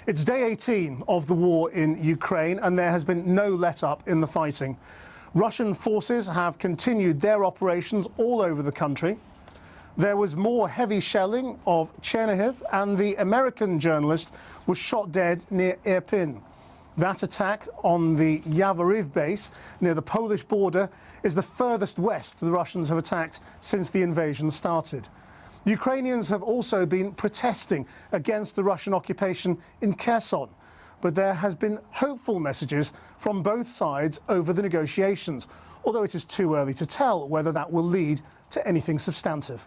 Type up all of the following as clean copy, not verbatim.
It's day 18 of the war in Ukraine, and there has been no let-up in the fighting. Russian forces have continued their operations all over the country. There was more heavy shelling of Chernihiv, and the American journalist was shot dead near Irpin. That attack on the Yavoriv base near the Polish border is the furthest west the Russians have attacked since the invasion started. Ukrainians have also been protesting against the Russian occupation in Kherson, but there has been hopeful messages from both sides over the negotiations, although it is too early to tell whether that will lead to anything substantive.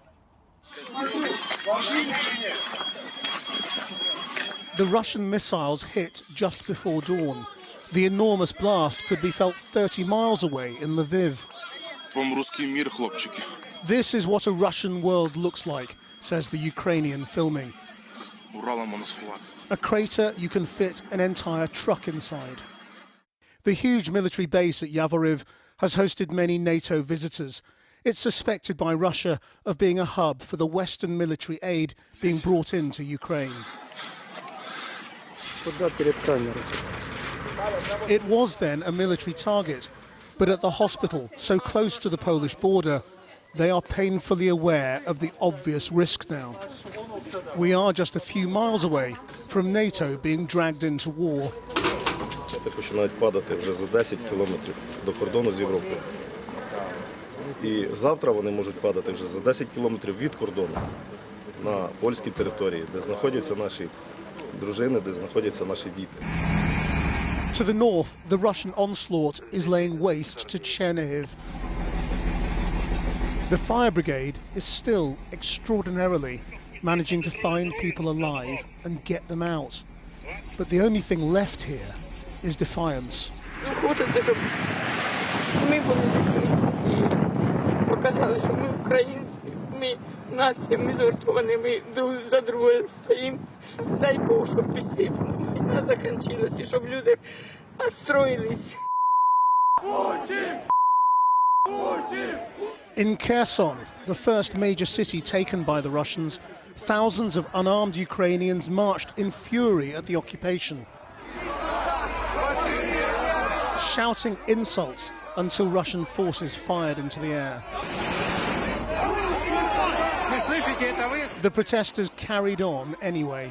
The Russian missiles hit just before dawn. The enormous blast could be felt 30 miles away in Lviv. This is what a Russian world looks like, says the Ukrainian filming. A crater you can fit an entire truck inside. The huge military base at Yavoriv has hosted many NATO visitors. It's suspected by Russia of being a hub for the Western military aid being brought into Ukraine. It was then a military target, but at the hospital, so close to the Polish border, they are painfully aware of the obvious risk now. We are just a few miles away from NATO being dragged into war. Починають падати вже за 10 кілометрів до кордону з Європою. І завтра вони можуть падати вже за 10 кілометрів від кордону на польській території, де знаходяться наші дружини, де знаходяться наші діти. To the north, the Russian onslaught is laying waste to Chernihiv. The fire brigade is still extraordinarily managing to find people alive and get them out. But the only thing left here is defiance. Хочеться, щоб ми були і показали, що ми українці, ми нація, ми згуртовані, ми друг за друга стоїмо. Дай Бог, щоб швидше війна закінчилася, і щоб люди остроїлись. In Kherson, the first major city taken by the Russians, thousands of unarmed Ukrainians marched in fury at the occupation, shouting insults until Russian forces fired into the air. The protesters carried on anyway.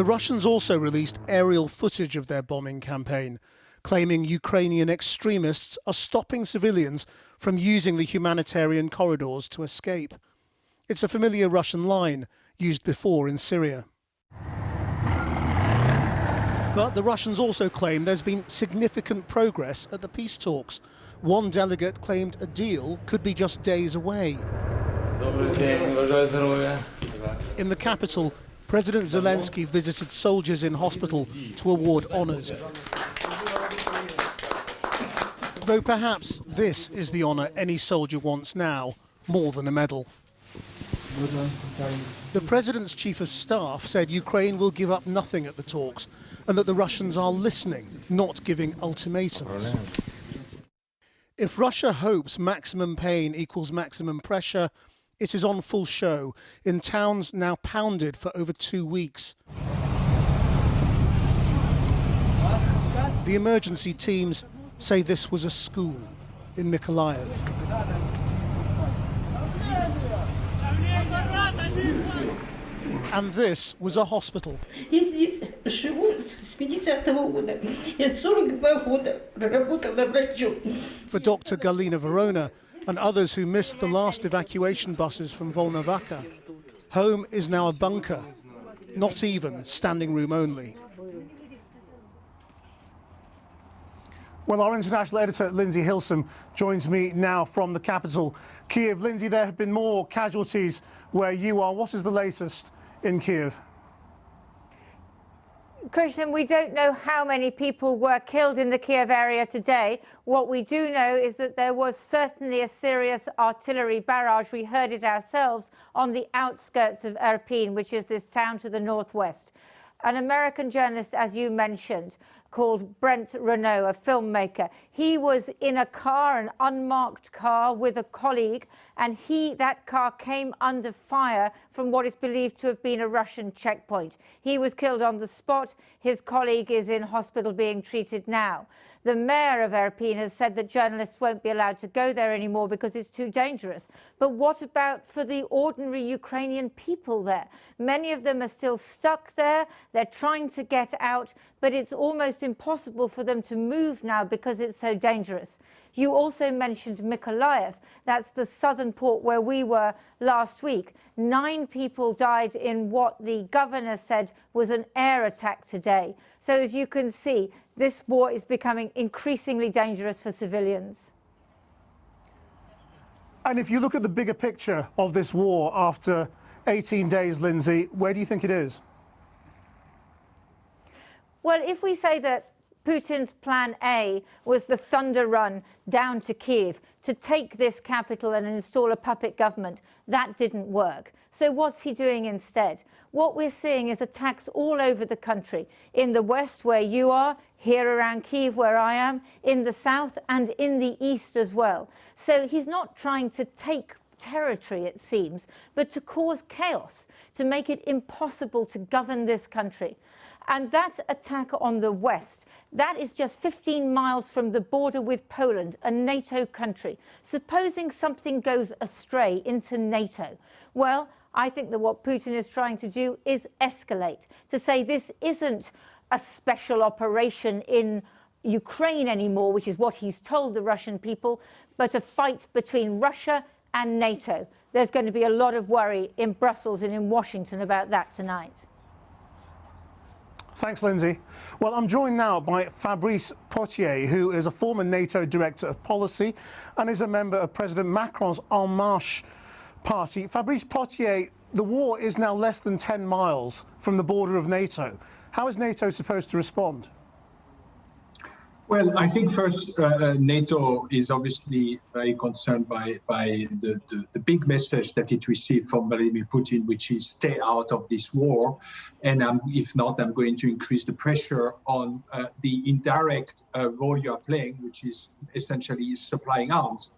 The Russians also released aerial footage of their bombing campaign, claiming Ukrainian extremists are stopping civilians from using the humanitarian corridors to escape. It's a familiar Russian line used before in Syria. But the Russians also claim there's been significant progress at the peace talks. One delegate claimed a deal could be just days away. In the capital, President Zelensky visited soldiers in hospital to award honours. Though perhaps this is the honour any soldier wants now, more than a medal. The President's Chief of Staff said Ukraine will give up nothing at the talks and that the Russians are listening, not giving ultimatums. If Russia hopes maximum pain equals maximum pressure, it is on full show in towns now pounded for over 2 weeks. The emergency teams say this was a school in Mykolaiv. And this was a hospital. For Dr. Galina Verona and others who missed the last evacuation buses from Volnovakha, home is now a bunker, not even standing room only. Well, our international editor, Lindsay Hillson, joins me now from the capital, Kiev. Lindsay, there have been more casualties where you are. What is the latest in Kiev? Christian, we don't know how many people were killed in the Kiev area today. What we do know is that there was certainly a serious artillery barrage. We heard it ourselves on the outskirts of Irpin, which is this town to the northwest. An American journalist, as you mentioned, called Brent Renault, a filmmaker. He was in a car, an unmarked car, with a colleague, and that car came under fire from what is believed to have been a Russian checkpoint. He was killed on the spot. His colleague is in hospital being treated now. The mayor of Irpin has said that journalists won't be allowed to go there anymore because it's too dangerous. But what about for the ordinary Ukrainian people there? Many of them are still stuck there. They're trying to get out, but it's almost impossible for them to move now because it's so dangerous. You also mentioned Mykolaiv. That's the southern port where we were last week. 9 people died in what the governor said was an air attack today. So as you can see, this war is becoming increasingly dangerous for civilians. And if you look at the bigger picture of this war after 18 days, Lindsay, where do you think it is? Well, if we say that Putin's plan A was the thunder run down to Kiev to take this capital and install a puppet government, that didn't work. So what's he doing instead? What we're seeing is attacks all over the country. In the west, where you are, here around Kiev, where I am, in the south and in the east as well. So he's not trying to take territory, it seems, but to cause chaos, to make it impossible to govern this country. And that attack on the west, that is just 15 miles from the border with Poland, a NATO country. Supposing something goes astray into NATO, well, I think that what Putin is trying to do is escalate, to say this isn't a special operation in Ukraine anymore, which is what he's told the Russian people, but a fight between Russia and NATO. There's going to be a lot of worry in Brussels and in Washington about that tonight. Thanks, Lindsay. Well, I'm joined now by Fabrice Pottier, who is a former NATO Director of Policy and is a member of President Macron's En Marche party. Fabrice Pottier, the war is now less than 10 miles from the border of NATO. How is NATO supposed to respond? Well, I think first, NATO is obviously very concerned by the big message that it received from Vladimir Putin, which is stay out of this war. And if not, I'm going to increase the pressure on the indirect role you are playing, which is essentially supplying arms.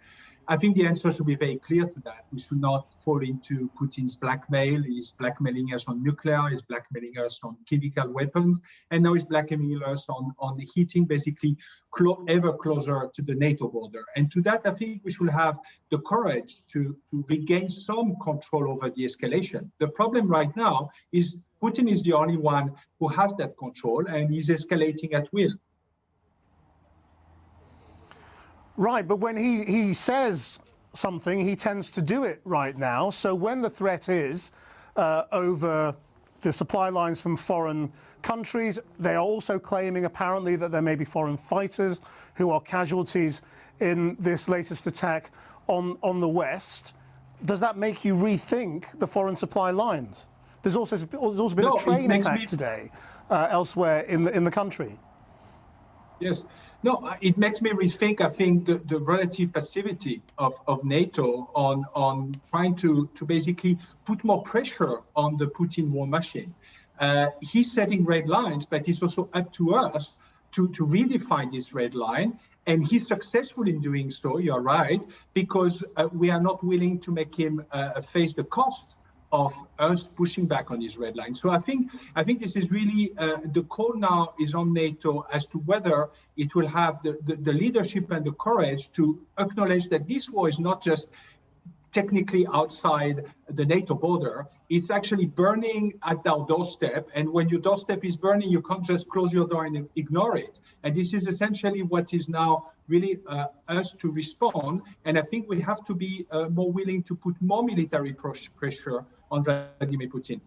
I think the answer should be very clear to that. We should not fall into Putin's blackmail. He's blackmailing us on nuclear, he's blackmailing us on chemical weapons, and now he's blackmailing us on hitting basically ever closer to the NATO border. And to that, I think we should have the courage to regain some control over the escalation. The problem right now is Putin is the only one who has that control, and he's escalating at will. Right, but when he says something, he tends to do it right now. So when the threat is over the supply lines from foreign countries, they are also claiming apparently that there may be foreign fighters who are casualties in this latest attack on the West. Does that make you rethink the foreign supply lines? There's also been a train attack today elsewhere in the country. Yes. No, it makes me rethink, I think, the relative passivity of NATO on trying to basically put more pressure on the Putin war machine. He's setting red lines, but it's also up to us to redefine this red line. And he's successful in doing so, you're right, because we are not willing to make him face the cost of us pushing back on his red line. So I think this is really the call now is on NATO as to whether it will have the leadership and the courage to acknowledge that this war is not just technically outside the NATO border, it's actually burning at our doorstep. And when your doorstep is burning, you can't just close your door and ignore it. And this is essentially what is now really us to respond. And I think we have to be more willing to put more military pressure on Vladimir Putin.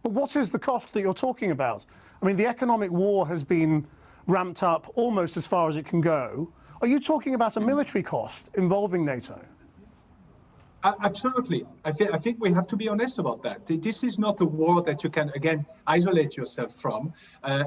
But what is the cost that you're talking about? I mean, the economic war has been ramped up almost as far as it can go. Are you talking about a military cost involving NATO? Absolutely. I think we have to be honest about that. This is not a war that you can, again, isolate yourself from.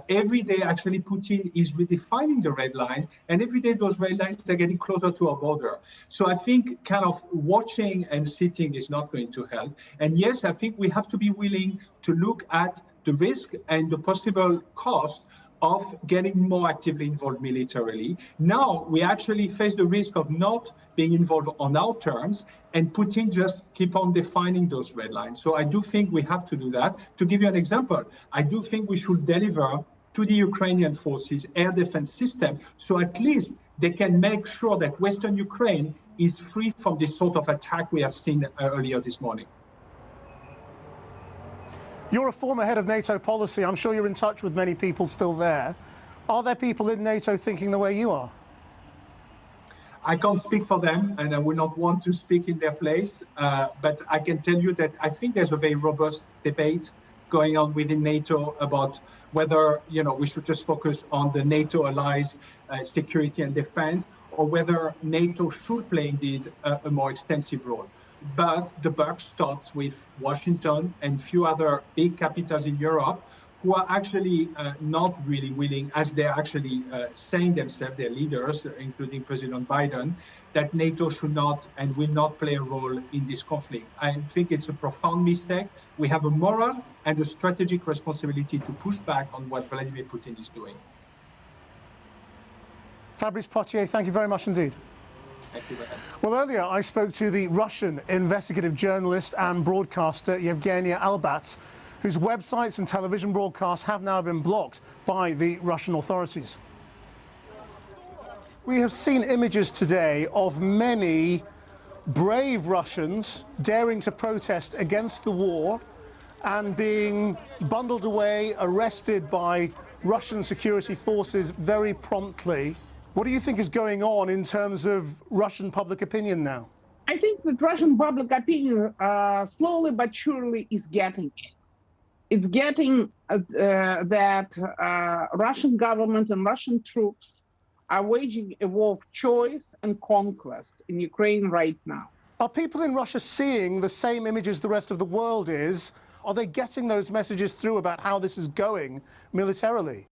Every day, actually, Putin is redefining the red lines, and every day those red lines are getting closer to our border. So I think kind of watching and sitting is not going to help. And yes, I think we have to be willing to look at the risk and the possible cost of getting more actively involved militarily. Now we actually face the risk of not being involved on our terms, and Putin just keep on defining those red lines. So I do think we have to do that. To give you an example, I do think we should deliver to the Ukrainian forces air defense system, so at least they can make sure that Western Ukraine is free from this sort of attack we have seen earlier this morning. You're a former head of NATO policy. I'm sure you're in touch with many people still there. Are there people in NATO thinking the way you are? I can't speak for them, and I would not want to speak in their place. But I can tell you that I think there's a very robust debate going on within NATO about whether we should just focus on the NATO allies' security and defense, or whether NATO should play indeed a more extensive role. But the buck starts with Washington and few other big capitals in Europe who are actually not really willing, as they're actually saying themselves, their leaders, including President Biden, that NATO should not and will not play a role in this conflict. I think it's a profound mistake. We have a moral and a strategic responsibility to push back on what Vladimir Putin is doing. Fabrice Pottier, thank you very much indeed. Thank you very much. Well, earlier I spoke to the Russian investigative journalist and broadcaster Evgenia Albas, whose websites and television broadcasts have now been blocked by the Russian authorities. We have seen images today of many brave Russians daring to protest against the war and being bundled away, arrested by Russian security forces very promptly. What do you think is going on in terms of Russian public opinion now? I think that Russian public opinion slowly but surely is getting it. It's getting that Russian government and Russian troops are waging a war of choice and conquest in Ukraine right now. Are people in Russia seeing the same images the rest of the world is? Are they getting those messages through about how this is going militarily?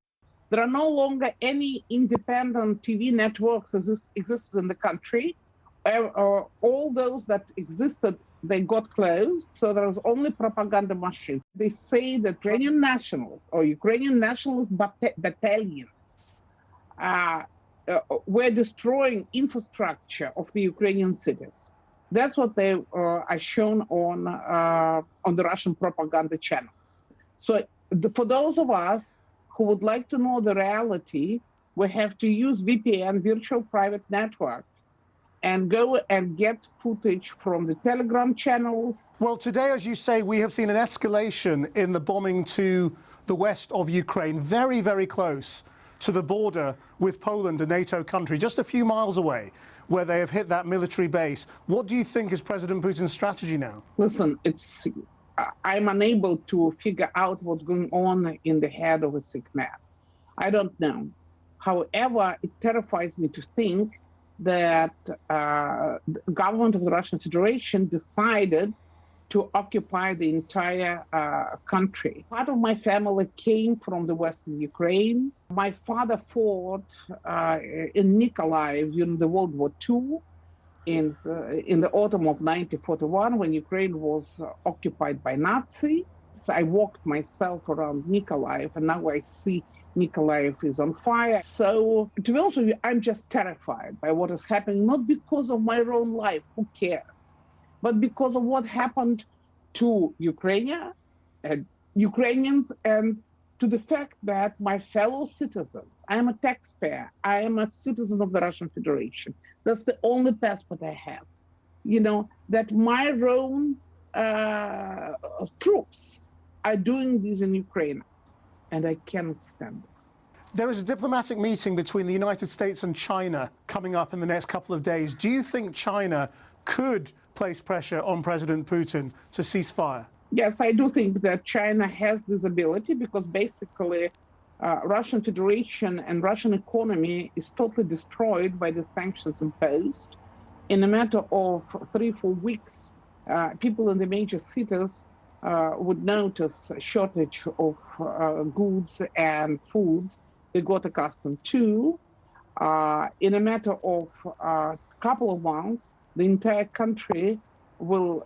There are no longer any independent TV networks existed in the country. All those that existed, they got closed, so there was only propaganda machine. They say that Ukrainian nationals or Ukrainian nationalist battalions were destroying infrastructure of the Ukrainian cities. That's what they are shown on the Russian propaganda channels. So for those of us who would like to know the reality, we have to use VPN, virtual private network, and go and get footage from the Telegram channels. Well, today, as you say, we have seen an escalation in the bombing to the west of Ukraine, very, very close to the border with Poland, a NATO country, just a few miles away, where they have hit that military base. What do you think is President Putin's strategy now? Listen, I'm unable to figure out what's going on in the head of a sick man. I don't know. However, it terrifies me to think that the government of the Russian Federation decided to occupy the entire country. Part of my family came from the western Ukraine. My father fought in Mykolaiv during the World War II in the autumn of 1941 when Ukraine was occupied by Nazis. So I walked myself around Mykolaiv, and now I see Mykolaiv is on fire. So to be honest with you, I'm just terrified by what is happening, not because of my own life, who cares, but because of what happened to Ukrainians and to the fact that my fellow citizens, I am a taxpayer, I am a citizen of the Russian Federation. That's the only passport I have. That my own troops are doing this in Ukraine, and I cannot stand this. There is a diplomatic meeting between the United States and China coming up in the next couple of days. Do you think China could place pressure on President Putin to cease fire? Yes, I do think that China has this ability because basically Russian Federation and Russian economy is totally destroyed by the sanctions imposed. In a matter of 3-4 weeks, people in the major cities would notice a shortage of goods and foods they got accustomed to. In a matter of a couple of months, the entire country will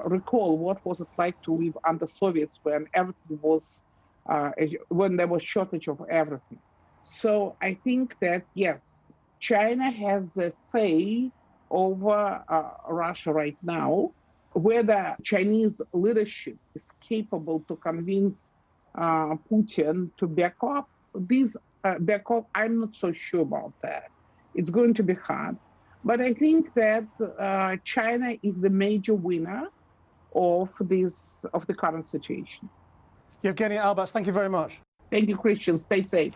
recall what was it like to live under Soviets when everything was when there was shortage of everything. So I think that yes, China has a say over Russia right now. Whether Chinese leadership is capable to convince Putin to back up, I'm not so sure about that. It's going to be hard. But I think that China is the major winner of the current situation. Evgenia Albas, thank you very much. Thank you, Christian. Stay safe.